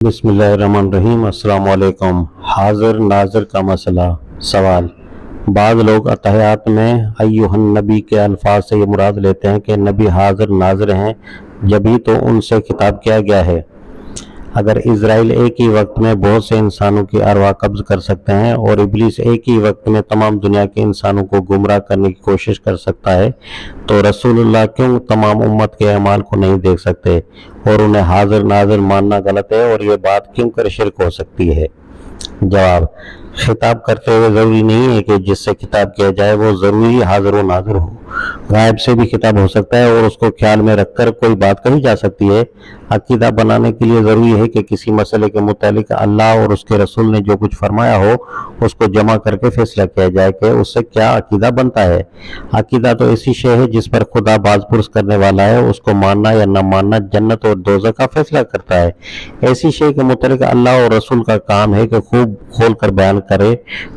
बिस्मिल्लाहिर्रहमानिर्रहीम। अस्सलाम वालेकुम। हाजिर नाजिर का मसला। सवाल: बाद लोग अतहियात में अय्युहन नबी के अल्फाज से ये मुराद लेते हैं कि नबी हाजिर नाजिर हैं, जभी तो उनसे खिताब किया गया है। अगर इजराइल एक ही वक्त में बहुत से इंसानों की अरवा कब्ज कर सकते हैं और इब्लीस एक ही वक्त में तमाम दुनिया के इंसानों को गुमराह करने की कोशिश कर सकता है, तो रसूलुल्लाह क्यों तमाम उम्मत के अमाल को नहीं देख सकते और उन्हें हाजिर नाजिर मानना गलत है, और ये बात क्यों कर शिरक हो सकती है? जवाब: खिताब करते हुए ज़रूरी नहीं है कि जिससे खिताब किया जाए वो ज़रूरी हाजिर व नाजिर हो। गायब से भी खिताब हो सकता है और उसको ख्याल में रखकर कोई बात कही जा सकती है। अकीदा बनाने के लिए ज़रूरी है कि किसी मसले के मुतालिक अल्लाह और उसके रसूल ने जो कुछ फरमाया हो उसको जमा करके फैसला किया जाए कि उससे क्या अकीदा बनता है। अकीदा तो ऐसी शय है जिस पर खुदा बाज पुरस करने वाला है, उसको मानना या न मानना जन्नत और दोज़ख का फैसला करता है। ऐसी शय के मुतालिक अल्लाह और रसूल का काम है कि खूब खोल कर बयान करे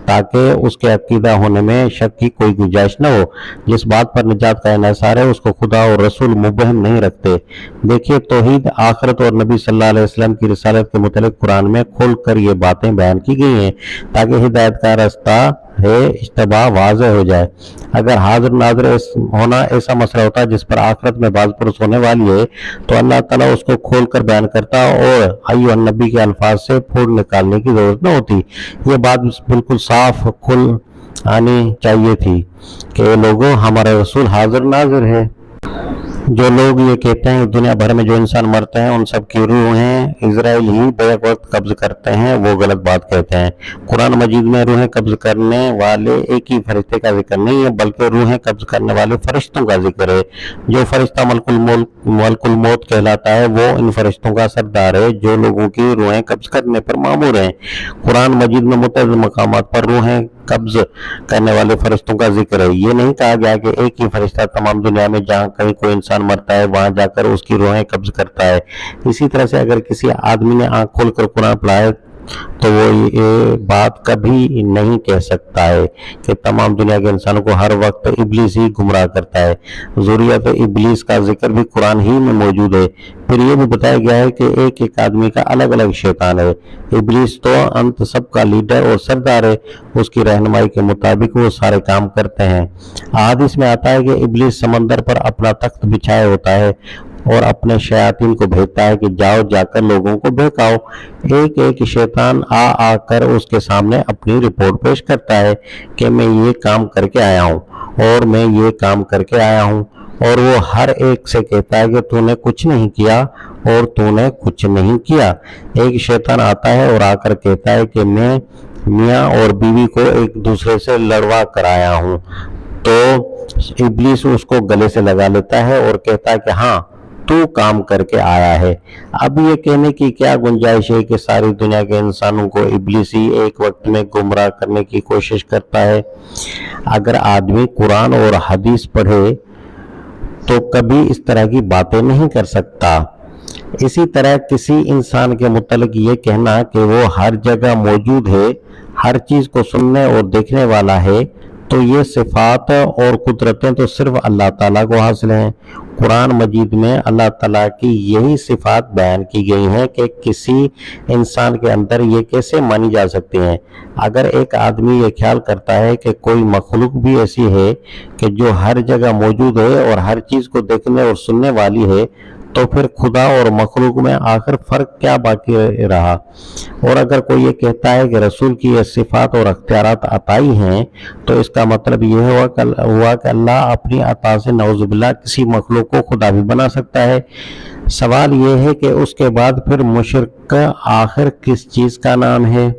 ताकि उसके अकीदा होने में शक की कोई गुंजाइश न हो। जिस बात पर निजात का इन्हिसार है उसको खुदा और रसूल मुबहम नहीं रखते। देखिए, तौहीद, आखिरत और नबी सल्लल्लाहु अलैहि वसल्लम की रिसालत के मुतालिक कुरान में खोल कर ये बातें बयान की गई हैं ताकि हिदायत का रास्ता है इज्तबा वाज़ेह हो जाए। अगर हाजिर नाजिर होना ऐसा मसला होता जिस पर आखिरत में बाज पुरस होने वाली है तो अल्लाह ताला उसको खोल कर बयान करता और अय्युहन नबी के अल्फाज से फोड़ निकालने की जरूरत न होती। ये बात बिल्कुल साफ खुल आनी चाहिए थी कि लोगों, हमारा रसूल हाजिर नाजिर है। जो लोग ये कहते हैं दुनिया भर में जो इंसान मरते हैं उन सब की रूहें इजराइल ही बैक वक्त कब्ज करते हैं, वो गलत बात कहते हैं। कुरान मजीद में रूहें कब्ज करने वाले एक ही फरिश्ते का जिक्र नहीं है, बल्कि रूहें कब्ज करने वाले फरिश्तों का जिक्र है। जो फरिश्ता मलकुल मौत कहलाता है वो इन फरिश्तों का सरदार है जो लोगों की रूहें कब्ज करने पर मामूर हैं। कुरान मजीद में मुतअद्दिद मकामात पर रूहें कब्ज करने वाले फरिश्तों का जिक्र है। ये नहीं कहा गया कि एक ही फरिश्ता तमाम दुनिया में जहाँ कहीं कोई इंसान मरता है वहां जाकर उसकी रूहें कब्ज करता है। इसी तरह से अगर किसी आदमी ने आंख खोलकर कुरान पढ़ा है तो वो ये बात कभी नहीं कह सकता है कि तमाम दुनिया के इंसानों को हर वक्त इब्लीस ही गुमराह करता है। ज़ुर्रियत इब्लीस का जिक्र भी कुरान ही में मौजूद है। फिर ये भी बताया गया है कि एक एक आदमी का अलग अलग शैतान है। इब्लीस तो अंत सबका लीडर और सरदार है, उसकी रहनुमाई के मुताबिक वो सारे काम करते हैं। हदीस में आता है कि इब्लीस समंदर पर अपना तख्त बिछाया होता है और अपने शयातीन को भेजता है कि जाओ, जाकर लोगों को बहकाओ। एक एक शैतान आ आकर उसके सामने अपनी रिपोर्ट पेश करता है कि मैं ये काम करके आया हूँ और मैं ये काम करके आया हूँ, और वो हर एक से कहता है कि तूने कुछ नहीं किया और तूने कुछ नहीं किया। एक शैतान आता है और आकर कहता है कि मैं मियाँ और बीवी को एक दूसरे से लड़वा कर आया हूँ, तो इब्लीस उसको गले से लगा लेता है और कहता है कि हाँ, तू काम करके आया है। अब ये कहने की क्या गुंजाइश है कि सारी दुनिया के इंसानों को इब्लीस ही एक वक्त में गुमराह करने की कोशिश करता है? अगर आदमी कुरान और हदीस पढ़े तो कभी इस तरह की बातें नहीं कर सकता। इसी तरह किसी इंसान के मुतल्लिक ये कहना कि वो हर जगह मौजूद है, हर चीज को सुनने और देखने वाला है, तो ये सिफात और कुदरतें तो सिर्फ अल्लाह ताला को हासिल हैं। कुरान मजीद में अल्लाह ताला की यही सिफात बयान की गई हैं कि किसी इंसान के अंदर ये कैसे मानी जा सकती हैं। अगर एक आदमी ये ख्याल करता है कि कोई मखलूक भी ऐसी है कि जो हर जगह मौजूद है और हर चीज़ को देखने और सुनने वाली है, तो फिर खुदा और मखलूक में आखिर फ़र्क क्या बाकी रहा? और अगर कोई ये कहता है कि रसूल की ये सिफ़ात और अख्तियारात अताई हैं, तो इसका मतलब ये हुआ कि अल्लाह अपनी अता से नौजुबिल्लाह किसी मखलूक को खुदा भी बना सकता है। सवाल ये है कि उसके बाद फिर मुशरिक आखिर किस चीज़ का नाम है?